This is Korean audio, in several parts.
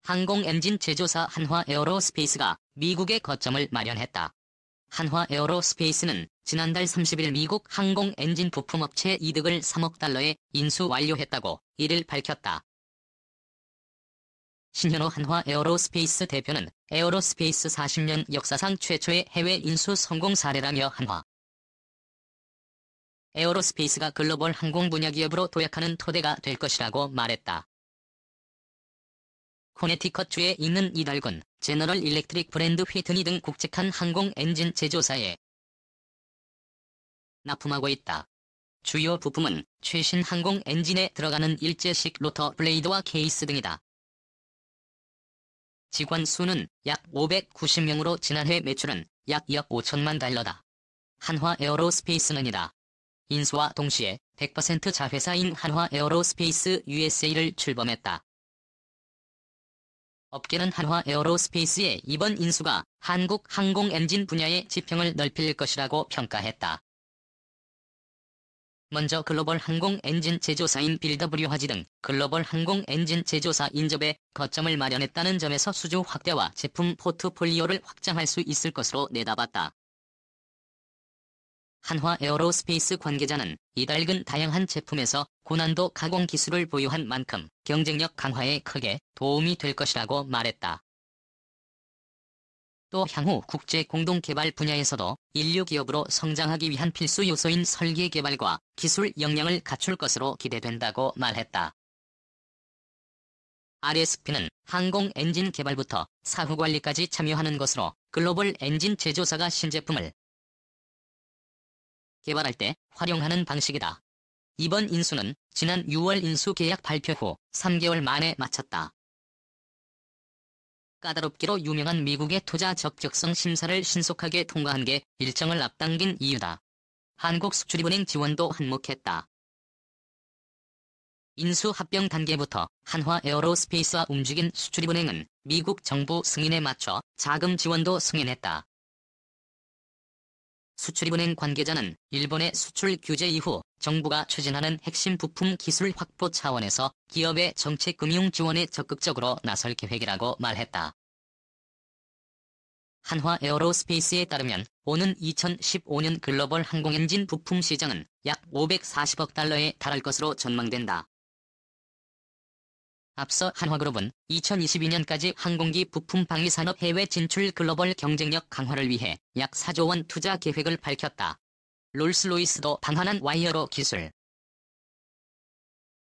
항공 엔진 제조사 한화 에어로스페이스가 미국에 거점을 마련했다. 한화 에어로스페이스는 지난달 30일 미국 항공 엔진 부품업체 이득을 3억 달러에 인수 완료했다고 1일 밝혔다. 신현호 한화 에어로스페이스 대표는 에어로스페이스 40년 역사상 최초의 해외 인수 성공 사례라며 한화 에어로스페이스가 글로벌 항공 분야 기업으로 도약하는 토대가 될 것이라고 말했다. 코네티컷주에 있는 이달군 제너럴 일렉트릭 브랜드 휘트니 등 국제한 항공 엔진 제조사에 납품하고 있다. 주요 부품은 최신 항공 엔진에 들어가는 일제식 로터 블레이드와 케이스 등이다. 직원 수는 약 590명으로 지난해 매출은 약 2억 5천만 달러다. 한화 에어로스페이스는 이다. 인수와 동시에 100% 자회사인 한화 에어로스페이스 USA를 출범했다. 업계는 한화 에어로스페이스의 이번 인수가 한국 항공 엔진 분야의 지평을 넓힐 것이라고 평가했다. 먼저 글로벌 항공 엔진 제조사인 빌더블유화지 등 글로벌 항공 엔진 제조사 인접에 거점을 마련했다는 점에서 수주 확대와 제품 포트폴리오를 확장할 수 있을 것으로 내다봤다. 한화 에어로스페이스 관계자는 이달근 다양한 제품에서 고난도 가공 기술을 보유한 만큼 경쟁력 강화에 크게 도움이 될 것이라고 말했다. 또 향후 국제 공동 개발 분야에서도 인류 기업으로 성장하기 위한 필수 요소인 설계 개발과 기술 역량을 갖출 것으로 기대된다고 말했다. RSP는 항공 엔진 개발부터 사후 관리까지 참여하는 것으로 글로벌 엔진 제조사가 신제품을 개발할 때 활용하는 방식이다. 이번 인수는 지난 6월 인수 계약 발표 후 3개월 만에 마쳤다. 까다롭기로 유명한 미국의 투자 적격성 심사를 신속하게 통과한 게 일정을 앞당긴 이유다. 한국수출입은행 지원도 한몫했다. 인수 합병 단계부터 한화 에어로스페이스와 움직인 수출입은행은 미국 정부 승인에 맞춰 자금 지원도 승인했다. 수출입은행 관계자는 일본의 수출 규제 이후 정부가 추진하는 핵심 부품 기술 확보 차원에서 기업의 정책 금융 지원에 적극적으로 나설 계획이라고 말했다. 한화 에어로스페이스에 따르면 오는 2015년 글로벌 항공엔진 부품 시장은 약 540억 달러에 달할 것으로 전망된다. 앞서 한화그룹은 2022년까지 항공기 부품 방위 산업 해외 진출 글로벌 경쟁력 강화를 위해 약 4조 원 투자 계획을 밝혔다. 롤스로이스도 방한한 와이어로 기술.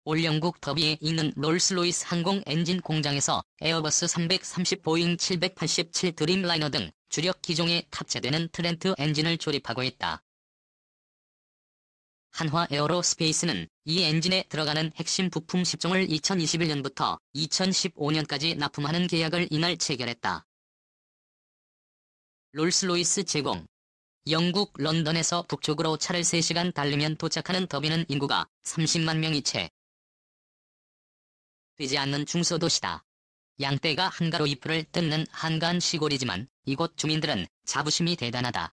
올 영국 더비에 있는 롤스로이스 항공 엔진 공장에서 에어버스 330 보잉 787 드림라이너 등 주력 기종에 탑재되는 트렌트 엔진을 조립하고 있다. 한화 에어로스페이스는 이 엔진에 들어가는 핵심 부품 10종을 2021년부터 2015년까지 납품하는 계약을 이날 체결했다. 롤스로이스 제공. 영국 런던에서 북쪽으로 차를 3시간 달리면 도착하는 더비는 인구가 30만 명이 채 되지 않는 중소도시다. 양떼가 한가로 잎을 뜯는 한가한 시골이지만 이곳 주민들은 자부심이 대단하다.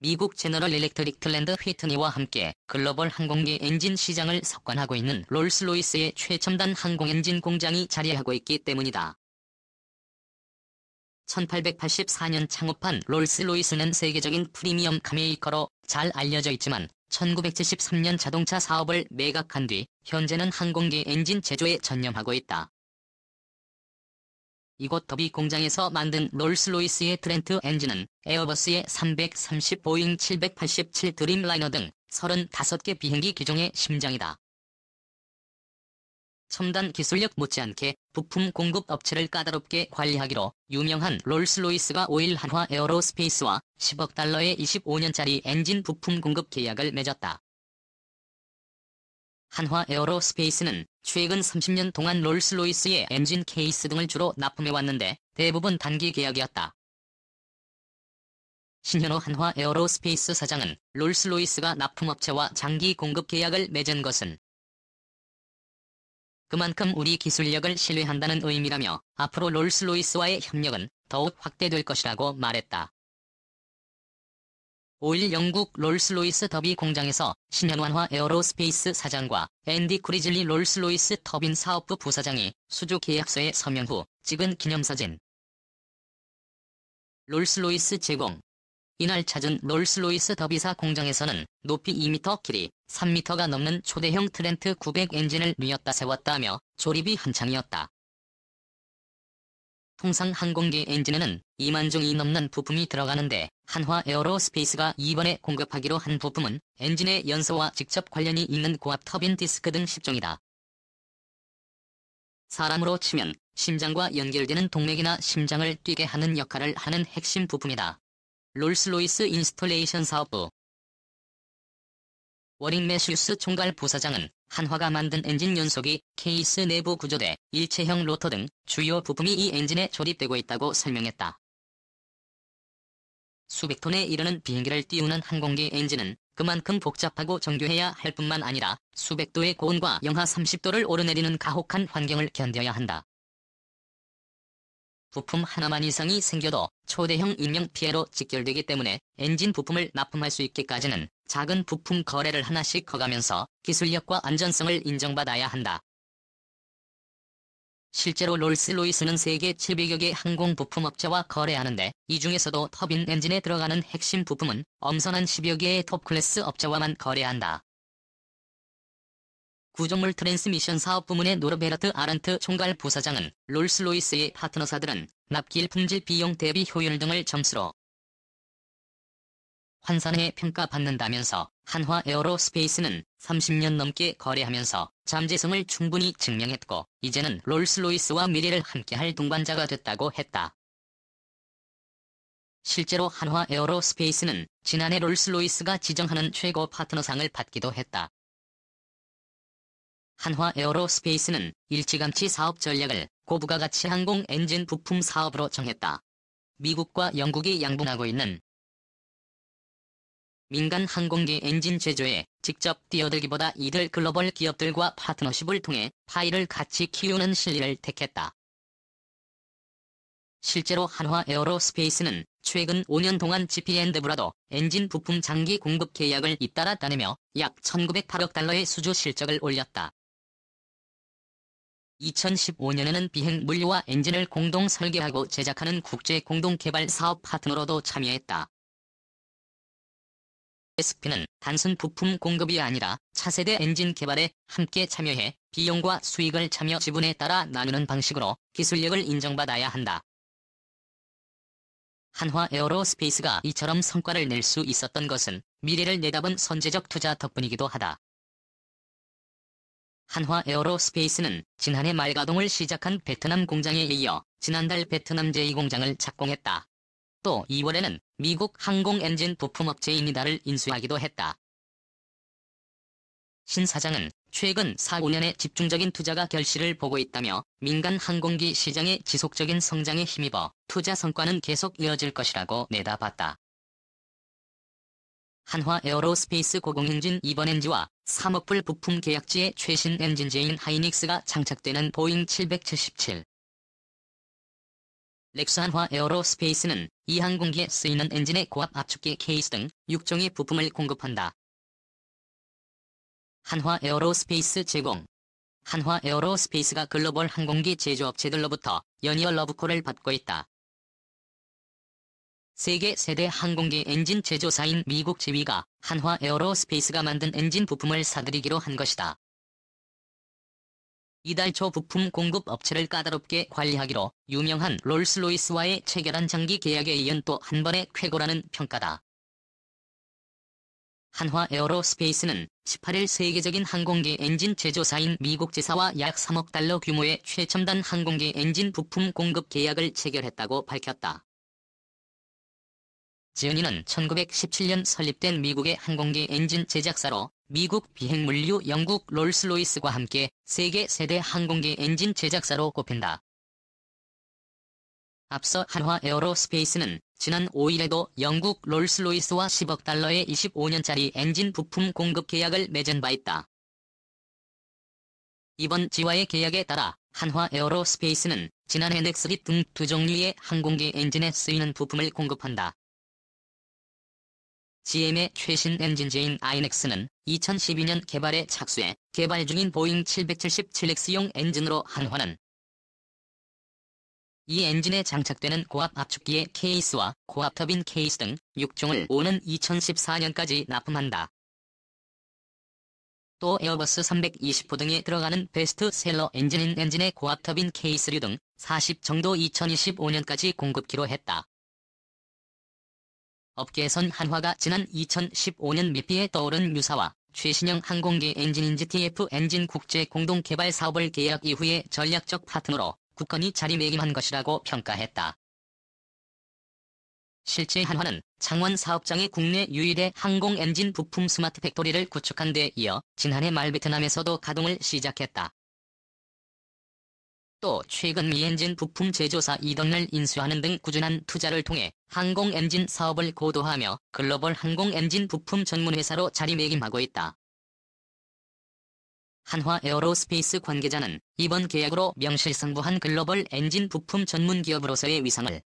미국 제너럴 일렉트릭 트랜드 휘트니와 함께 글로벌 항공기 엔진 시장을 석권하고 있는 롤스로이스의 최첨단 항공엔진 공장이 자리하고 있기 때문이다. 1884년 창업한 롤스로이스는 세계적인 프리미엄 카메이커로 잘 알려져 있지만 1973년 자동차 사업을 매각한 뒤 현재는 항공기 엔진 제조에 전념하고 있다. 이곳 더비 공장에서 만든 롤스로이스의 트렌트 엔진은 에어버스의 330 보잉 787 드림라이너 등 35개 비행기 기종의 심장이다. 첨단 기술력 못지않게 부품 공급 업체를 까다롭게 관리하기로 유명한 롤스로이스가 5일 한화 에어로스페이스와 10억 달러의 25년짜리 엔진 부품 공급 계약을 맺었다. 한화 에어로스페이스는 최근 30년 동안 롤스로이스의 엔진 케이스 등을 주로 납품해왔는데 대부분 단기 계약이었다. 신현호 한화 에어로스페이스 사장은 롤스로이스가 납품업체와 장기 공급 계약을 맺은 것은 그만큼 우리 기술력을 신뢰한다는 의미라며 앞으로 롤스로이스와의 협력은 더욱 확대될 것이라고 말했다. 5일 영국 롤스로이스 더비 공장에서 신현완화 에어로스페이스 사장과 앤디 쿠리즐리 롤스로이스 터빈 사업부 부사장이 수주 계약서에 서명 후 찍은 기념사진. 롤스로이스 제공. 이날 찾은 롤스로이스 더비사 공장에서는 높이 2m, 길이 3m가 넘는 초대형 트렌트 900 엔진을 뉘었다 세웠다며 조립이 한창이었다. 통상 항공기 엔진에는 2만 종이 넘는 부품이 들어가는데 한화 에어로스페이스가 이번에 공급하기로 한 부품은 엔진의 연소와 직접 관련이 있는 고압 터빈 디스크 등 10종이다. 사람으로 치면 심장과 연결되는 동맥이나 심장을 뛰게 하는 역할을 하는 핵심 부품이다. 롤스로이스 인스톨레이션 사업부 워링 매슈스 총괄 부사장은 한화가 만든 엔진 연소기, 케이스 내부 구조대, 일체형 로터 등 주요 부품이 이 엔진에 조립되고 있다고 설명했다. 수백 톤에 이르는 비행기를 띄우는 항공기 엔진은 그만큼 복잡하고 정교해야 할 뿐만 아니라 수백 도의 고온과 영하 30도를 오르내리는 가혹한 환경을 견뎌야 한다. 부품 하나만 이상이 생겨도 초대형 인명피해로 직결되기 때문에 엔진 부품을 납품할 수 있기까지는 작은 부품 거래를 하나씩 커가면서 기술력과 안전성을 인정받아야 한다. 실제로 롤스로이스는 세계 700여 개 항공 부품 업체와 거래하는데 이 중에서도 터빈 엔진에 들어가는 핵심 부품은 엄선한 10여 개의 톱클래스 업체와만 거래한다. 구조물 트랜스미션 사업 부문의 노르베르트 아른트 총괄 부사장은 롤스로이스의 파트너사들은 납기일 품질 비용 대비 효율 등을 점수로 환산해 평가받는다면서 한화 에어로스페이스는 30년 넘게 거래하면서 잠재성을 충분히 증명했고 이제는 롤스로이스와 미래를 함께할 동반자가 됐다고 했다. 실제로 한화 에어로스페이스는 지난해 롤스로이스가 지정하는 최고 파트너상을 받기도 했다. 한화 에어로스페이스는 일찌감치 사업 전략을 고부가가치 항공 엔진 부품 사업으로 정했다. 미국과 영국이 양분하고 있는 민간 항공기 엔진 제조에 직접 뛰어들기보다 이들 글로벌 기업들과 파트너십을 통해 파이를 같이 키우는 실리를 택했다. 실제로 한화 에어로스페이스는 최근 5년 동안 GP&W라도 엔진 부품 장기 공급 계약을 잇따라 따내며 약 1908억 달러의 수주 실적을 올렸다. 2015년에는 비행 물류와 엔진을 공동 설계하고 제작하는 국제 공동 개발 사업 파트너로도 참여했다. SP는 단순 부품 공급이 아니라 차세대 엔진 개발에 함께 참여해 비용과 수익을 참여 지분에 따라 나누는 방식으로 기술력을 인정받아야 한다. 한화 에어로스페이스가 이처럼 성과를 낼 수 있었던 것은 미래를 내다본 선제적 투자 덕분이기도 하다. 한화 에어로스페이스는 지난해 말 가동을 시작한 베트남 공장에 이어 지난달 베트남 제2공장을 착공했다. 또 2월에는 미국 항공 엔진 부품업체 이니다를 인수하기도 했다. 신 사장은 최근 4-5년의 집중적인 투자가 결실을 보고 있다며 민간 항공기 시장의 지속적인 성장에 힘입어 투자 성과는 계속 이어질 것이라고 내다봤다. 한화 에어로스페이스 고공행진 2번 엔지와 3억 불 부품 계약지의 최신 엔진제인 하이닉스가 장착되는 보잉 777. 렉스 한화 에어로스페이스는 이 항공기에 쓰이는 엔진의 고압 압축기 케이스 등 6종의 부품을 공급한다. 한화 에어로스페이스 제공. 한화 에어로스페이스가 글로벌 항공기 제조업체들로부터 연이어 러브콜을 받고 있다. 세계 세대 항공기 엔진 제조사인 미국 지위가 한화 에어로스페이스가 만든 엔진 부품을 사들이기로 한 것이다. 이달 초 부품 공급 업체를 까다롭게 관리하기로 유명한 롤스로이스와의 체결한 장기 계약에 이은 또 한 번의 쾌거라는 평가다. 한화 에어로스페이스는 18일 세계적인 항공기 엔진 제조사인 미국 지사와 약 3억 달러 규모의 최첨단 항공기 엔진 부품 공급 계약을 체결했다고 밝혔다. 지은이는 1917년 설립된 미국의 항공기 엔진 제작사로 미국 비행물류 영국 롤스로이스과 함께 세계 세대 항공기 엔진 제작사로 꼽힌다. 앞서 한화 에어로스페이스는 지난 5일에도 영국 롤스로이스와 10억 달러의 25년짜리 엔진 부품 공급 계약을 맺은 바 있다. 이번 지와의 계약에 따라 한화 에어로스페이스는 지난해 넥스릿 등 두 종류의 항공기 엔진에 쓰이는 부품을 공급한다. GM의 최신 엔진제인 아이넥스는 2012년 개발에 착수해 개발 중인 보잉 777X용 엔진으로 한화는 이 엔진에 장착되는 고압 압축기의 케이스와 고압 터빈 케이스 등 6종을 오는 2014년까지 납품한다. 또 에어버스 320호 등에 들어가는 베스트셀러 엔진인 엔진의 고압 터빈 케이스류 등 40 정도 2025년까지 공급키로 했다. 업계에선 한화가 지난 2015년 미피에 떠오른 유사와 최신형 항공기 엔진인 GTF 엔진 국제 공동 개발 사업을 계약 이후에 전략적 파트너로 굳건히 자리매김한 것이라고 평가했다. 실제 한화는 창원 사업장에 국내 유일의 항공 엔진 부품 스마트 팩토리를 구축한 데 이어 지난해 말 베트남에서도 가동을 시작했다. 또 최근 미 엔진 부품 제조사 이던을 인수하는 등 꾸준한 투자를 통해 항공 엔진 사업을 고도화하며 글로벌 항공 엔진 부품 전문 회사로 자리매김하고 있다. 한화 에어로스페이스 관계자는 이번 계약으로 명실상부한 글로벌 엔진 부품 전문 기업으로서의 위상을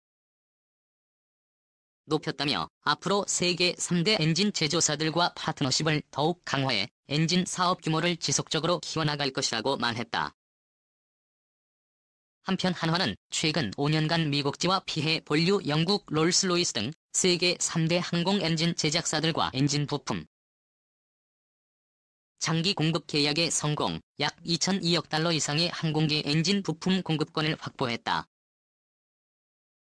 높였다며 앞으로 세계 3대 엔진 제조사들과 파트너십을 더욱 강화해 엔진 사업 규모를 지속적으로 키워나갈 것이라고 말했다. 한편 한화는 최근 5년간 미국지와 피해 본류 영국 롤스로이스 등 세계 3대 항공 엔진 제작사들과 엔진 부품 장기 공급 계약에 성공, 약 2,002억 달러 이상의 항공기 엔진 부품 공급권을 확보했다.